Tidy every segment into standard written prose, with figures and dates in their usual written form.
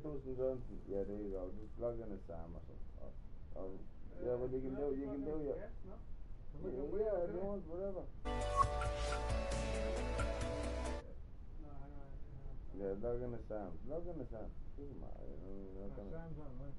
Dustin Johnson. Yeah, there you go. Just log in as Sam or something. Yeah, well, you can do yeah. Yeah, if you want, whatever. Yeah, log in as Sam. Log in as Sam. Doesn't matter. Sam's on, right?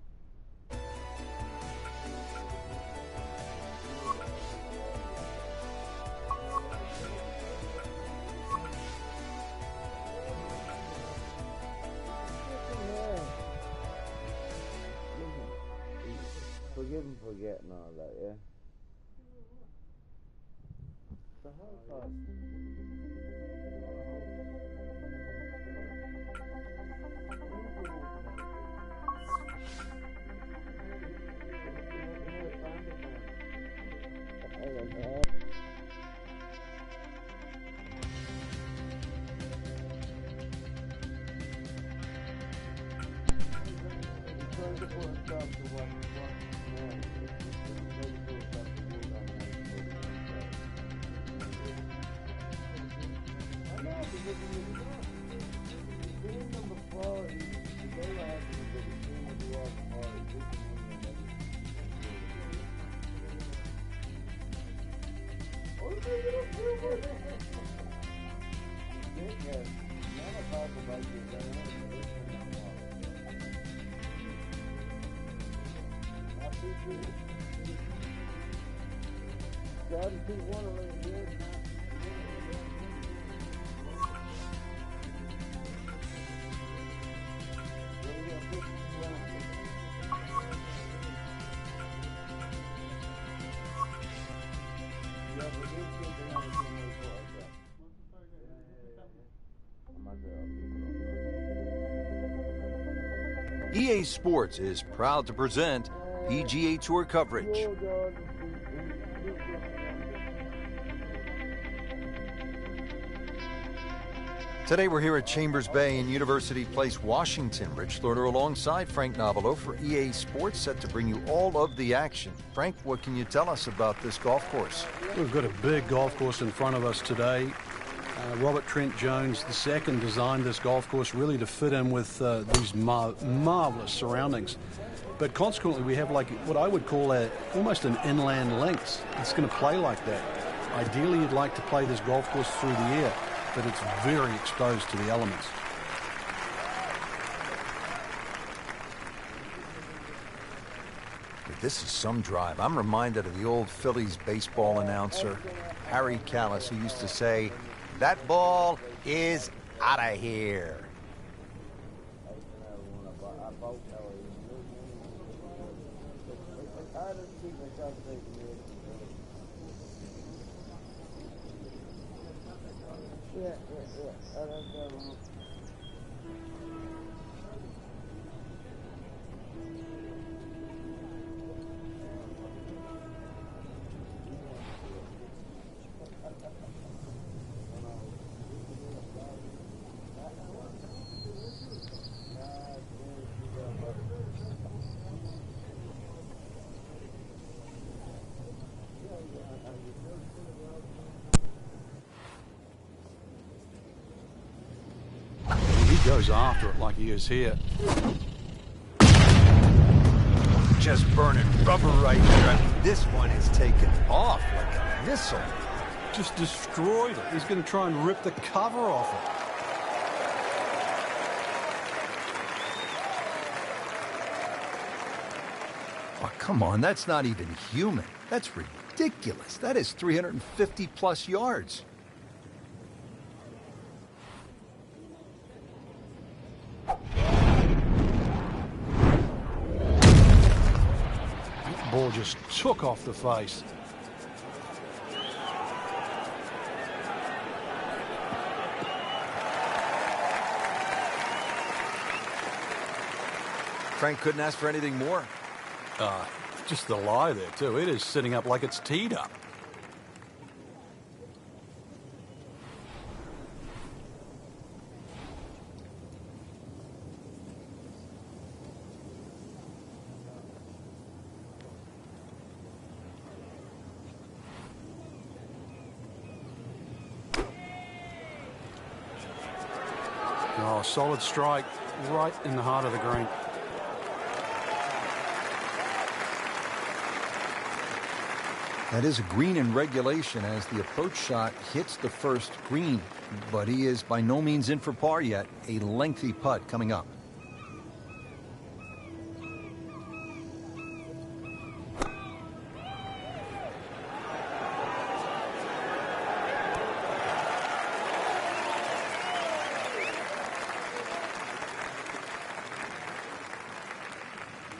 Forgive and forget and all that, yeah? So how fast? EA Sports is proud to present PGA Tour coverage. Today we're here at Chambers Bay in University Place, Washington. Rich Lerner alongside Frank Nobilo for EA Sports, set to bring you all of the action. Frank, what can you tell us about this golf course? We've got a big golf course in front of us today. Robert Trent Jones II designed this golf course really to fit in with these marvelous surroundings. But consequently, we have like what I would call almost an inland links. It's going to play like that. Ideally, you'd like to play this golf course through the air, but it's very exposed to the elements. This is some drive. I'm reminded of the old Phillies baseball announcer, Harry Callis, who used to say, "That ball is out of here." Goes after it like he is here. Just burning rubber right there. I mean, this one is taken off like a missile. Just destroyed it. He's going to try and rip the cover off it. Oh, come on, that's not even human. That's ridiculous. That is 350 plus yards. Ball just took off the face. Frank couldn't ask for anything more. Just the lie there, too. It is sitting up like it's teed up. Oh, solid strike right in the heart of the green. That is a green in regulation as the approach shot hits the first green, but he is by no means in for par yet. A lengthy putt coming up.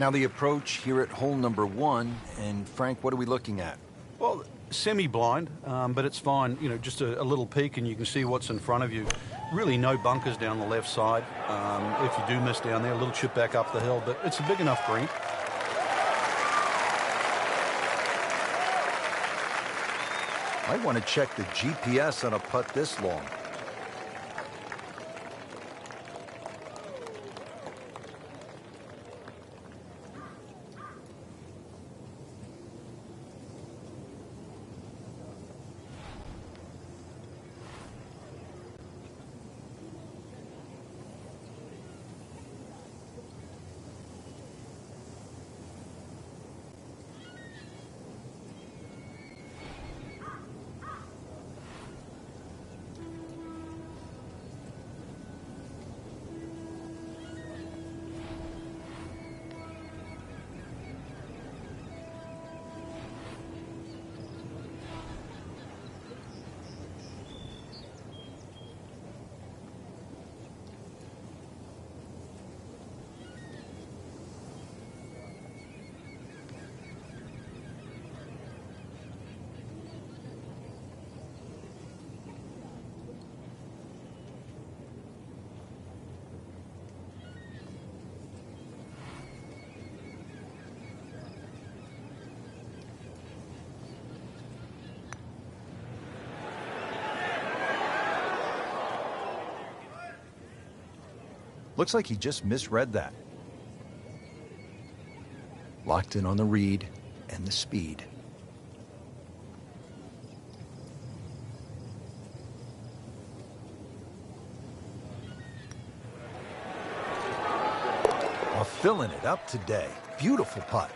Now the approach here at hole number 1, and Frank, what are we looking at? Well, semi-blind, but it's fine. You know, just a little peek and you can see what's in front of you. Really no bunkers down the left side. If you do miss down there, a little chip back up the hill, but it's a big enough green. I want to check the GPS on a putt this long. Looks like he just misread that. Locked in on the read and the speed. Well, filling it up today. Beautiful putt.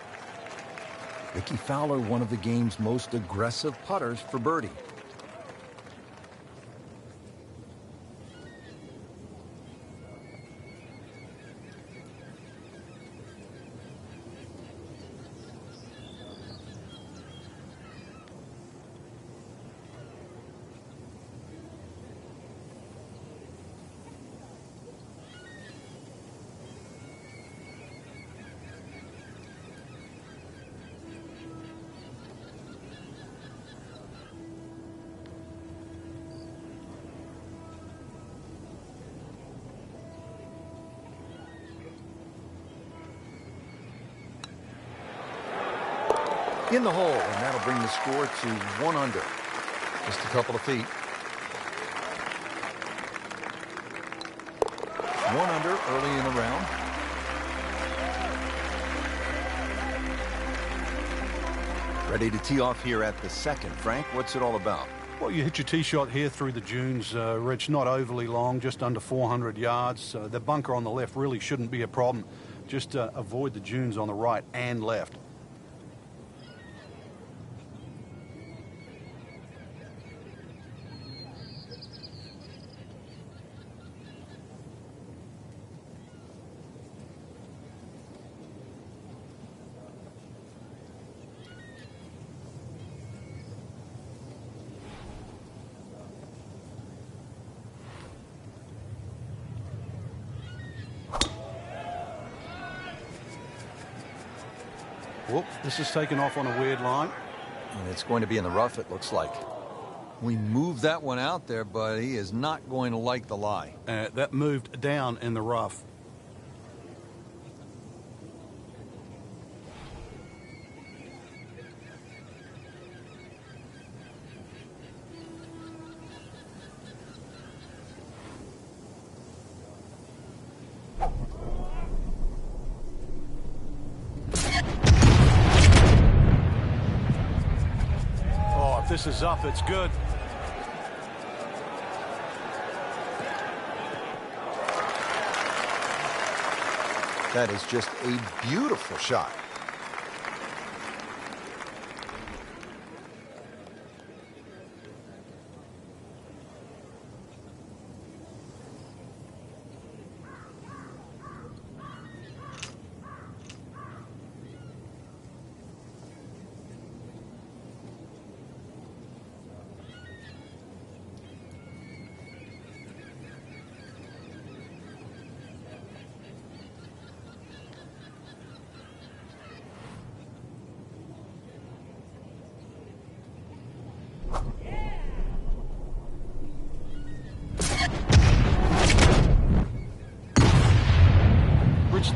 Ricky Fowler, one of the game's most aggressive putters for birdie. In the hole, and that'll bring the score to 1 under. Just a couple of feet. 1 under early in the round. Ready to tee off here at the second. Frank, what's it all about? Well, you hit your tee shot here through the dunes, Rich, not overly long, just under 400 yards. The bunker on the left really shouldn't be a problem. Just avoid the dunes on the right and left. Whoop, this is taken off on a weird line. And it's going to be in the rough, it looks like. We moved that one out there, but he is not going to like the lie. That moved down in the rough. This is up, it's good. That is just a beautiful shot.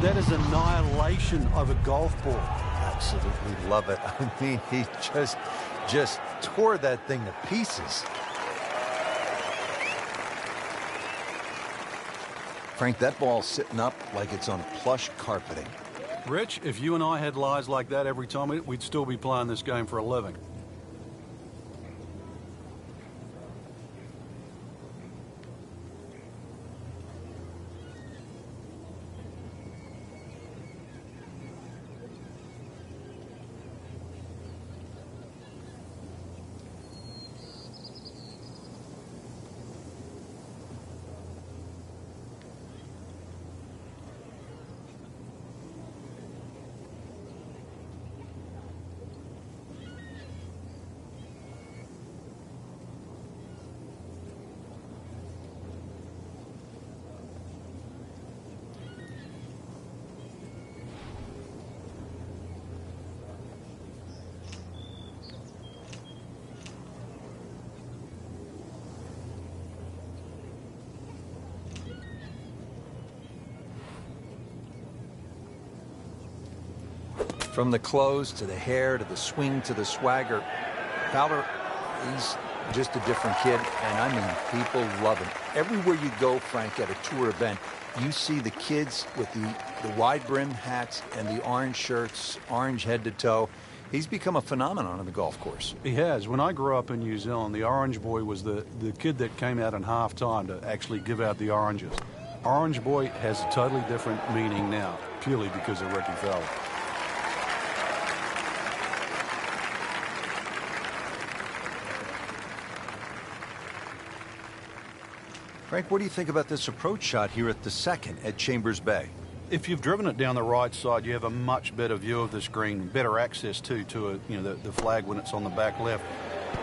That is annihilation of a golf ball. Absolutely love it. I mean, he just tore that thing to pieces. Frank, that ball's sitting up like it's on plush carpeting. Rich, if you and I had lies like that every time, we'd still be playing this game for a living. From the clothes to the hair to the swing to the swagger, Fowler, he's just a different kid, and I mean, people love him. Everywhere you go, Frank, at a tour event, you see the kids with the wide brim hats and the orange shirts, orange head to toe. He's become a phenomenon on the golf course. He has. When I grew up in New Zealand, the Orange Boy was the kid that came out in half-time to actually give out the oranges. Orange Boy has a totally different meaning now, purely because of Ricky Fowler. Frank, what do you think about this approach shot here at the second at Chambers Bay? If you've driven it down the right side, you have a much better view of this green, better access to the flag when it's on the back left.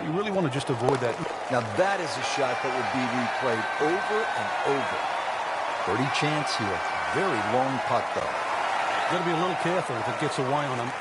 You really want to just avoid that. Now that is a shot that would be replayed over and over. Birdie chance here. Very long putt, though. Got to be a little careful if it gets away on him.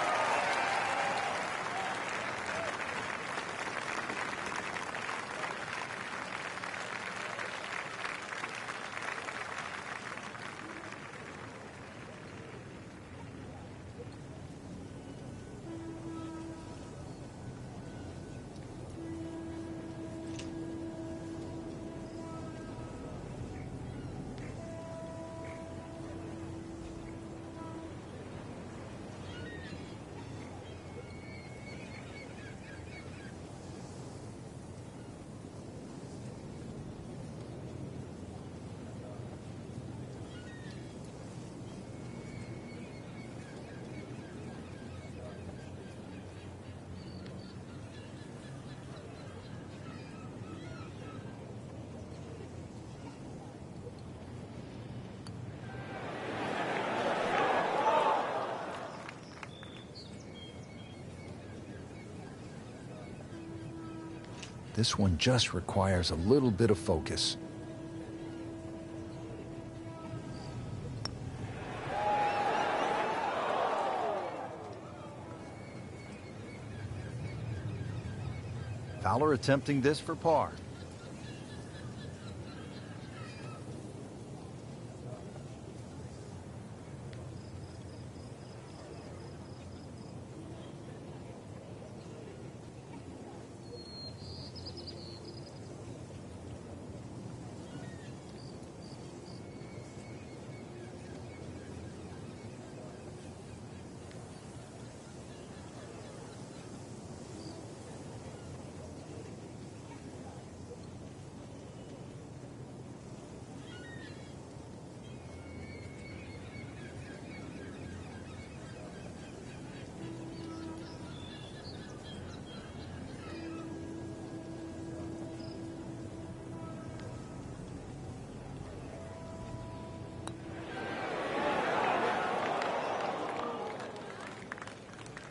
This one just requires a little bit of focus. Fowler attempting this for par.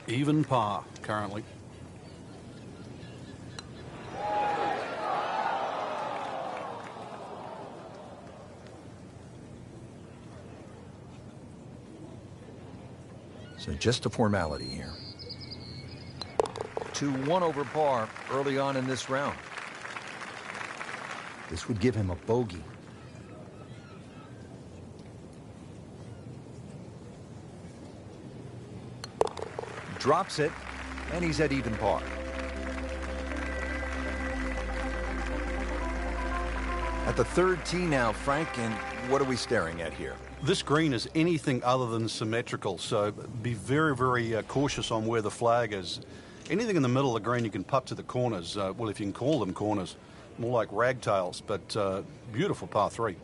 Even par currently. So just a formality here. 2-1 over par early on in this round. This would give him a bogey. Drops it, and he's at even par. At the third tee now, Frank, and what are we staring at here? This green is anything other than symmetrical, so be very, very cautious on where the flag is. Anything in the middle of the green you can putt to the corners, well, if you can call them corners, more like ragtails, but beautiful par 3.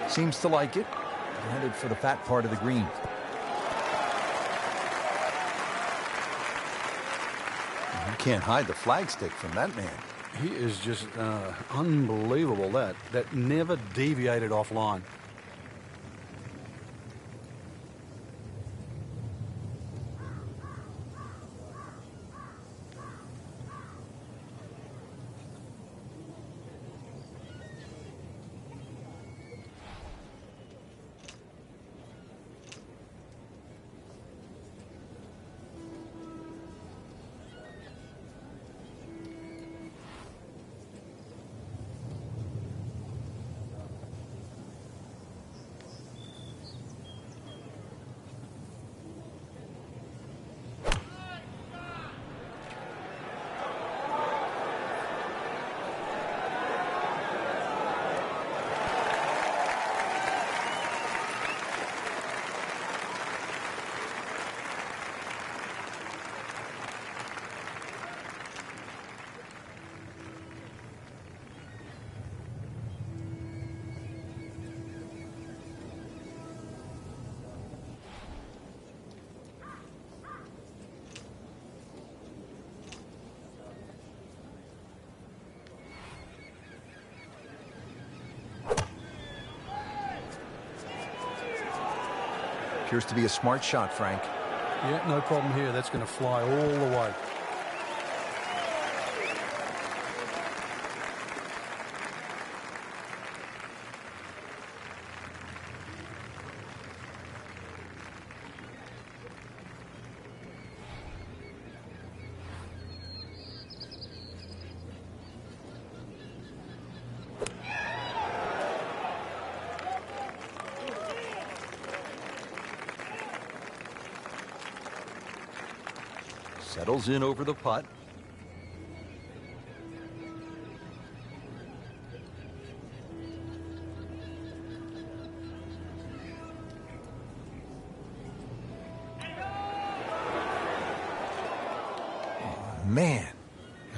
Seems to like it. Headed for the fat part of the green. You can't hide the flagstick from that man. He is just unbelievable, that never deviated offline. Appears to be a smart shot, Frank. Yeah, no problem here. That's going to fly all the way. Settles in over the putt. Oh, man.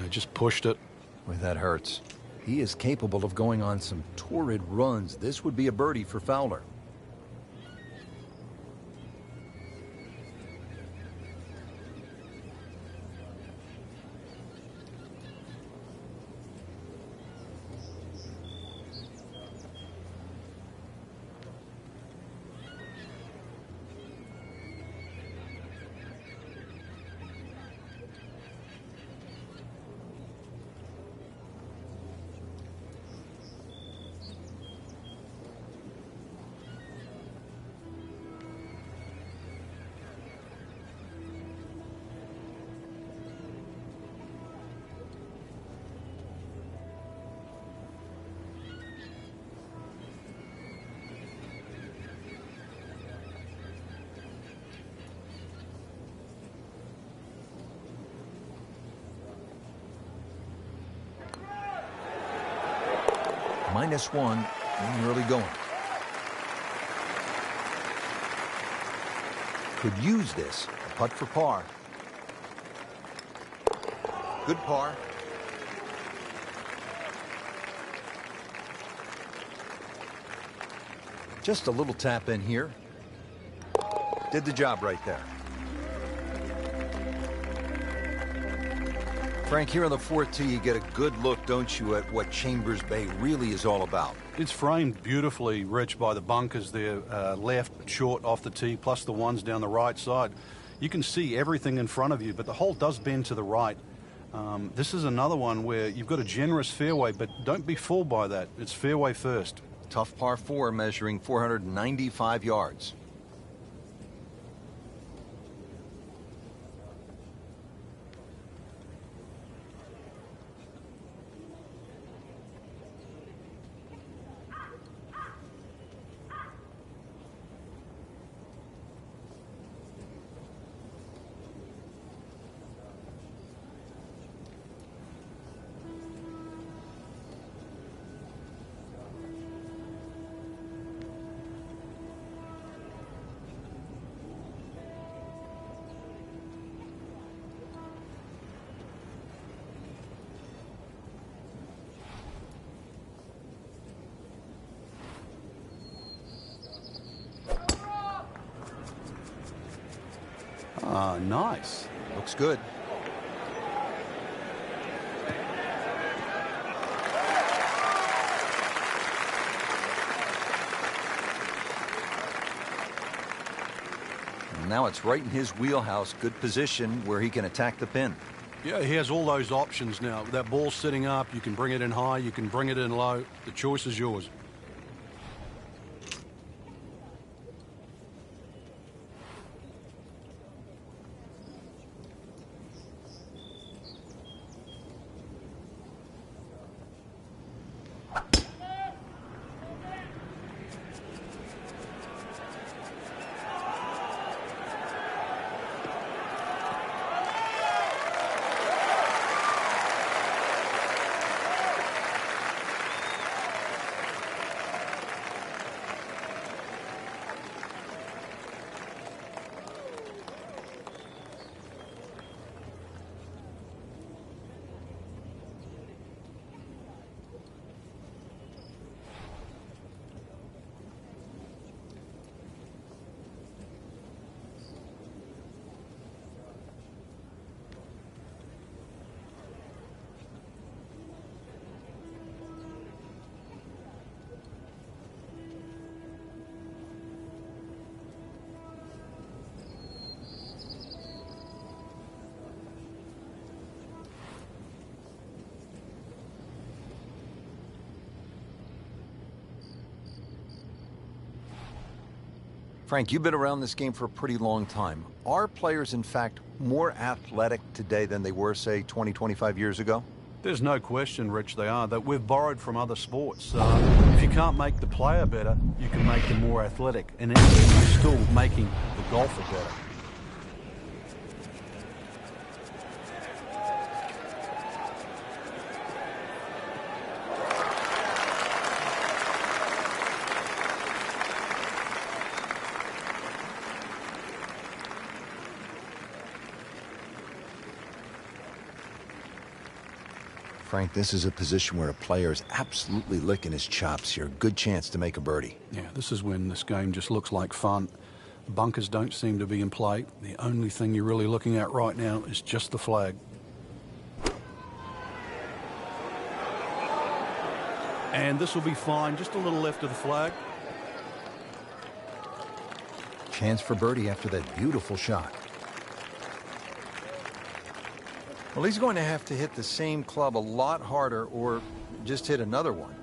I just pushed it. Boy, that hurts. He is capable of going on some torrid runs. This would be a birdie for Fowler. -1 in the early going. Could use this. A putt for par. Good par. Just a little tap in here. Did the job right there. Frank, here on the 4th tee, you get a good look, don't you, at what Chambers Bay really is all about. It's framed beautifully, Rich, by the bunkers there, left, short, off the tee, plus the ones down the right side. You can see everything in front of you, but the hole does bend to the right. This is another one where you've got a generous fairway, but don't be fooled by that. It's fairway first. Tough par 4 measuring 495 yards. Ah, nice. Looks good. And now it's right in his wheelhouse. Good position where he can attack the pin. Yeah, he has all those options now. That ball's sitting up. You can bring it in high. You can bring it in low. The choice is yours. Frank, you've been around this game for a pretty long time. Are players, in fact, more athletic today than they were, say, 20, 25 years ago? There's no question, Rich, they are. That we've borrowed from other sports. If you can't make the player better, you can make them more athletic. And you're still making the golfer better. Frank, this is a position where a player is absolutely licking his chops here. Good chance to make a birdie. Yeah, this is when this game just looks like fun. Bunkers don't seem to be in play. The only thing you're really looking at right now is just the flag. And this will be fine, just a little left of the flag. Chance for birdie after that beautiful shot. Well, he's going to have to hit the same club a lot harder or just hit another one.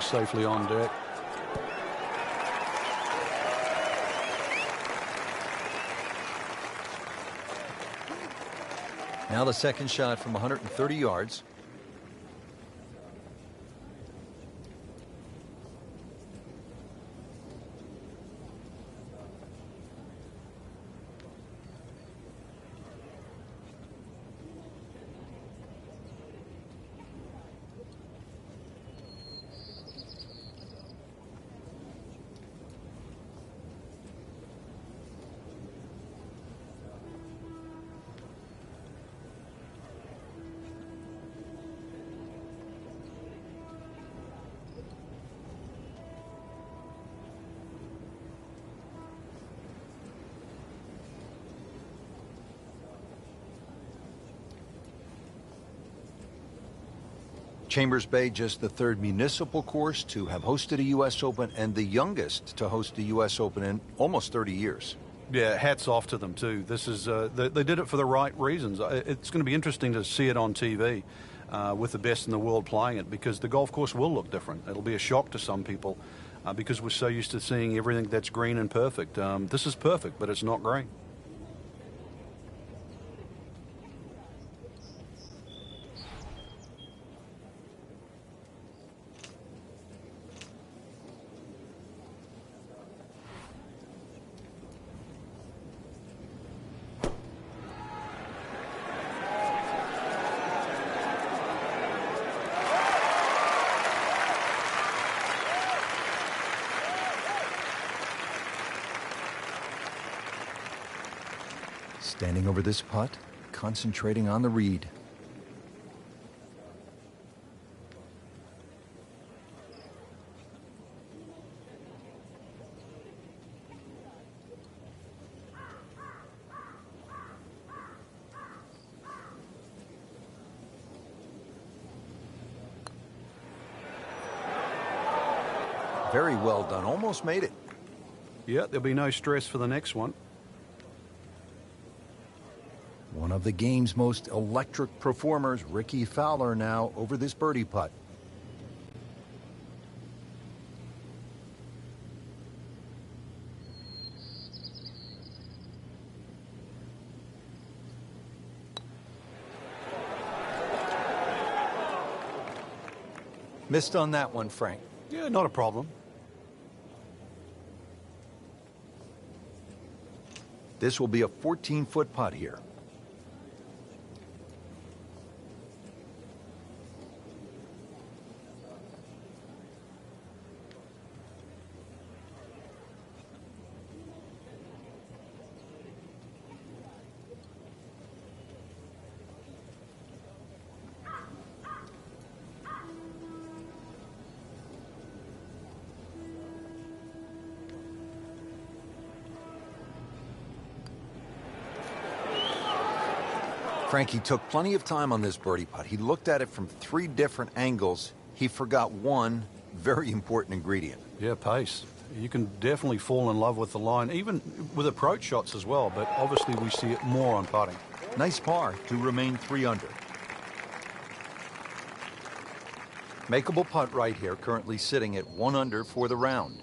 Safely on deck. Now the second shot from 130 yards. Chambers Bay, just the third municipal course to have hosted a U.S. Open and the youngest to host a U.S. Open in almost 30 years. Yeah, hats off to them, too. This is they did it for the right reasons. It's going to be interesting to see it on TV with the best in the world playing it, because the golf course will look different. It'll be a shock to some people because we're so used to seeing everything that's green and perfect. This is perfect, but it's not green. Standing over this putt, concentrating on the read. Very well done. Almost made it. Yeah, there'll be no stress for the next one. One of the game's most electric performers, Ricky Fowler, now over this birdie putt. Missed on that one, Frank. Yeah, not a problem. This will be a 14-foot putt here. Frankie took plenty of time on this birdie putt. He looked at it from 3 different angles. He forgot one very important ingredient. Yeah, pace. You can definitely fall in love with the line, even with approach shots as well, but obviously we see it more on putting. Nice par to remain 3 under. Makeable putt right here, currently sitting at 1 under for the round.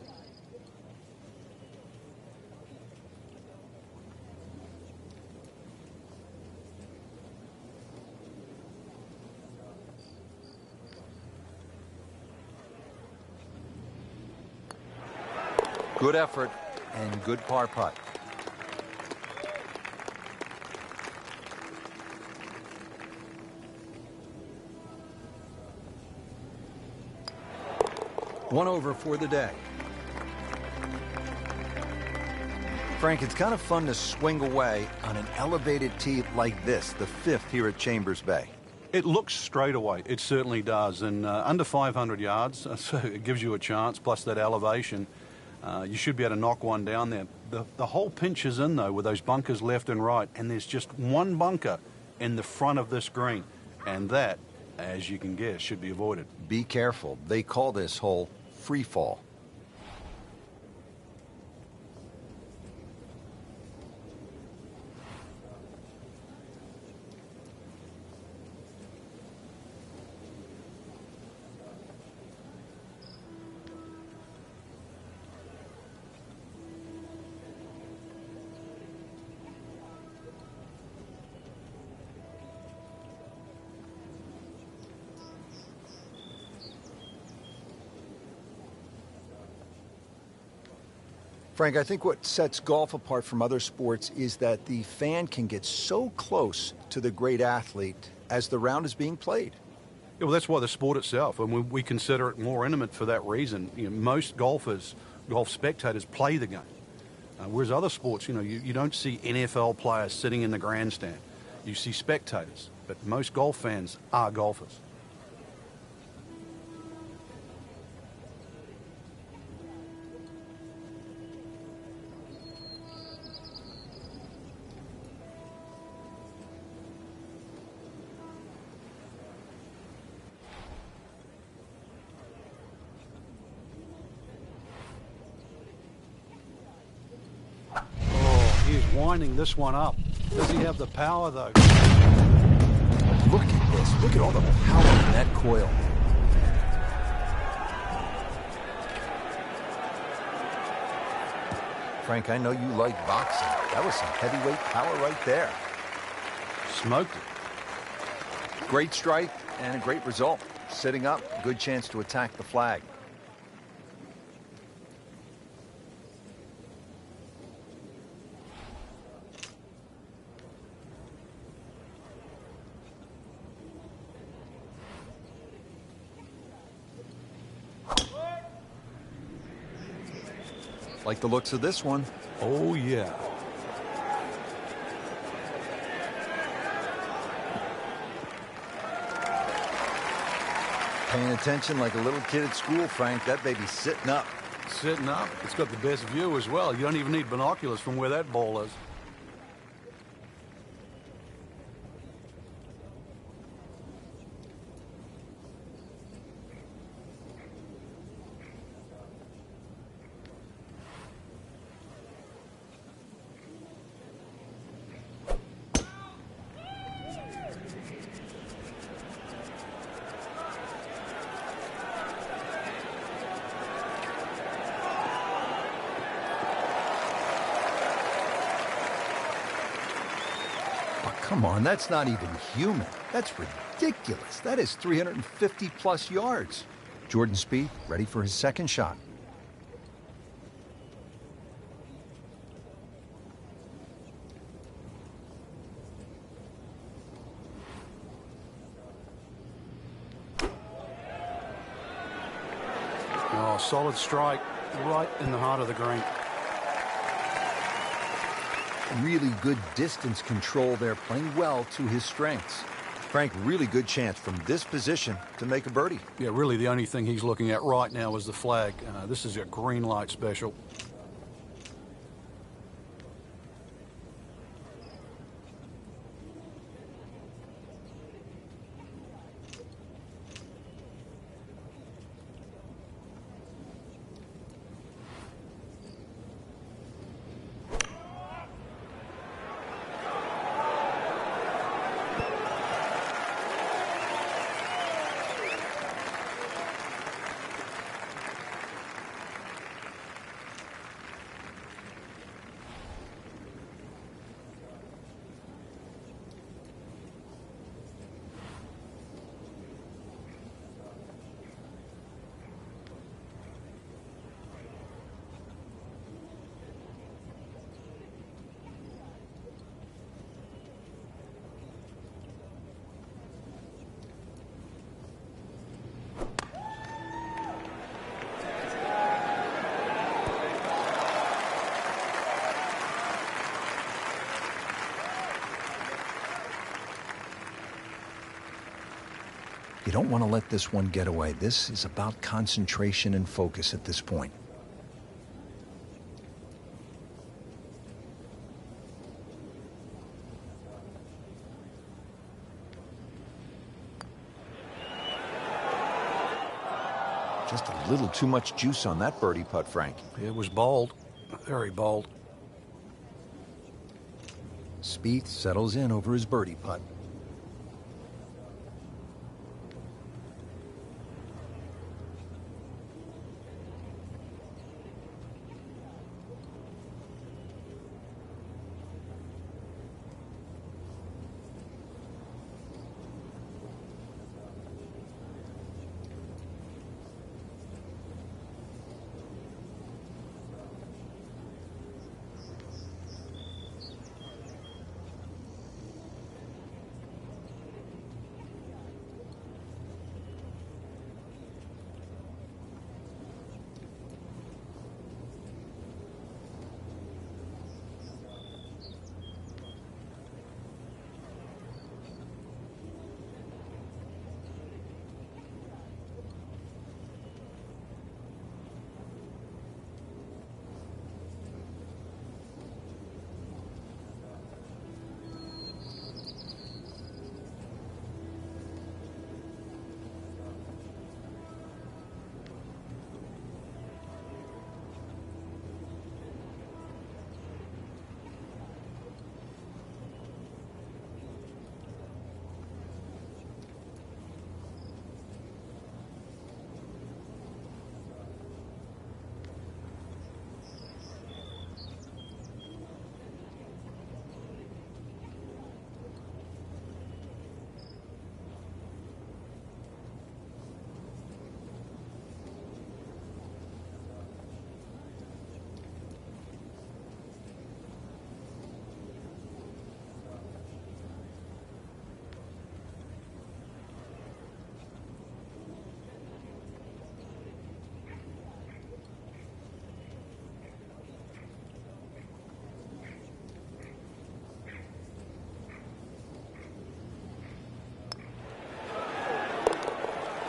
Good effort and good par putt. One over for the day. Frank, it's kind of fun to swing away on an elevated tee like this, the 5th here at Chambers Bay. It looks straight away. It certainly does. And under 500 yards, so it gives you a chance, plus that elevation. You should be able to knock one down there. The whole pinch is in, though, with those bunkers left and right, and there's just one bunker in the front of this green, and that, as you can guess, should be avoided. Be careful. They call this hole free fall. Frank, I think what sets golf apart from other sports is that the fan can get so close to the great athlete as the round is being played. Yeah, well, that's why the sport itself, and we consider it more intimate for that reason. You know, most golf spectators play the game, whereas other sports, you don't see NFL players sitting in the grandstand. You see spectators, but most golf fans are golfers. winding this one up. Does he have the power, though? Look at this. Look at all the power in that coil. Frank, I know you like boxing. That was some heavyweight power right there. Smoked it. Great strike and a great result. Sitting up, good chance to attack the flag. Like the looks of this one. Oh, yeah. Paying attention like a little kid at school, Frank. That baby's sitting up. Sitting up. It's got the best view as well. You don't even need binoculars from where that ball is. Come on, that's not even human. That's ridiculous. That is 350 plus yards. Jordan Spieth ready for his second shot. Oh, solid strike right in the heart of the green. Really good distance control there, playing well to his strengths. Frank, really good chance from this position to make a birdie. Yeah, really the only thing he's looking at right now is the flag. This is a green light special. You don't want to let this one get away. This is about concentration and focus at this point. Just a little too much juice on that birdie putt, Frank. It was bold, very bold. Spieth settles in over his birdie putt.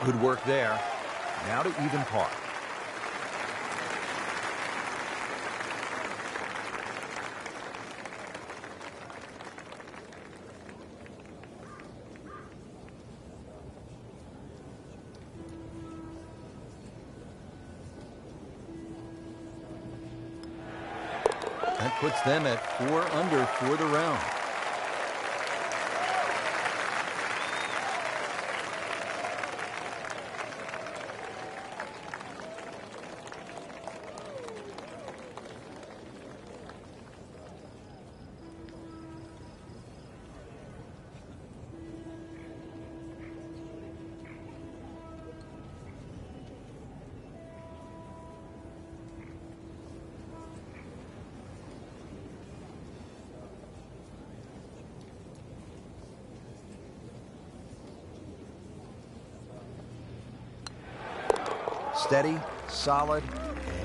Good work there. Now to even par. That puts them at 4 under for the round. Steady, solid,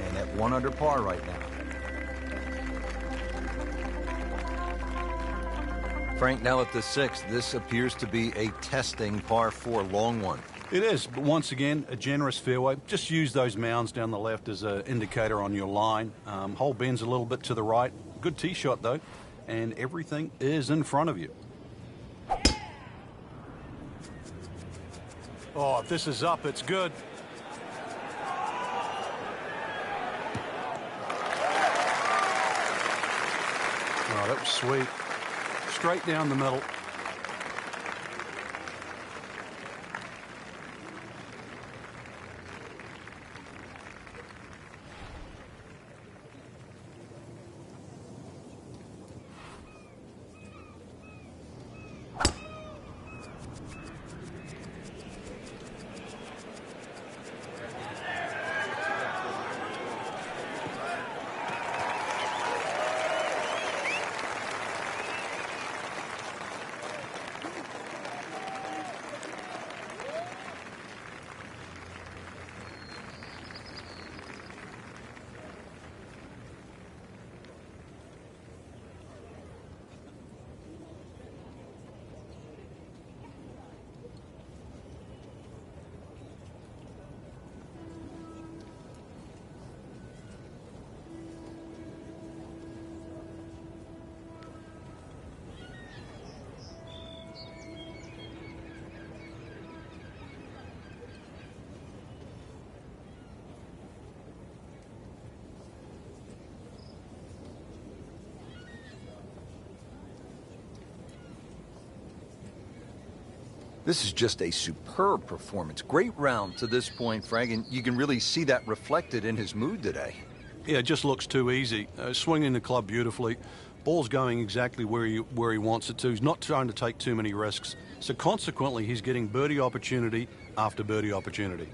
and at 1 under par right now. Frank, now at the 6th, this appears to be a testing par 4 long one. It is, but once again, a generous fairway. Just use those mounds down the left as an indicator on your line. Hole bends a little bit to the right. Good tee shot, though, and everything is in front of you. Oh, if this is up, it's good. Oh, that was sweet. Straight down the middle. This is just a superb performance. Great round to this point, Frank, and you can really see that reflected in his mood today. Yeah, it just looks too easy. Swinging the club beautifully. Ball's going exactly where he wants it to. He's not trying to take too many risks. So consequently, he's getting birdie opportunity after birdie opportunity.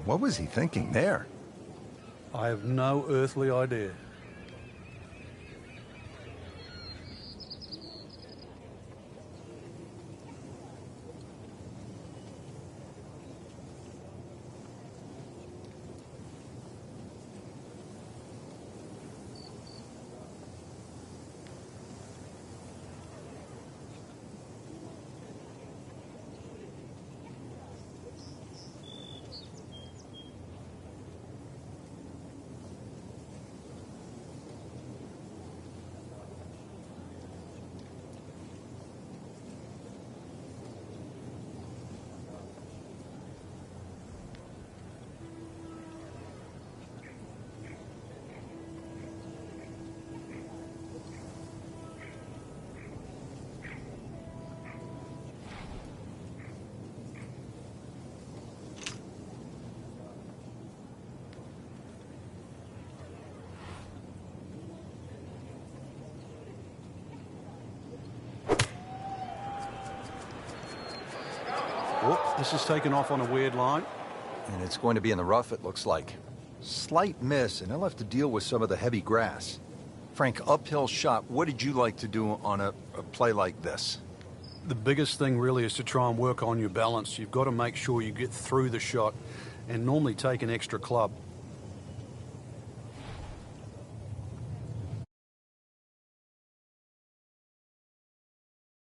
What was he thinking there? I have no earthly idea. This is taken off on a weird line. And it's going to be in the rough, it looks like. Slight miss, and he'll have to deal with some of the heavy grass. Frank, uphill shot, what did you like to do on a play like this? The biggest thing really is to try and work on your balance. You've got to make sure you get through the shot and normally take an extra club.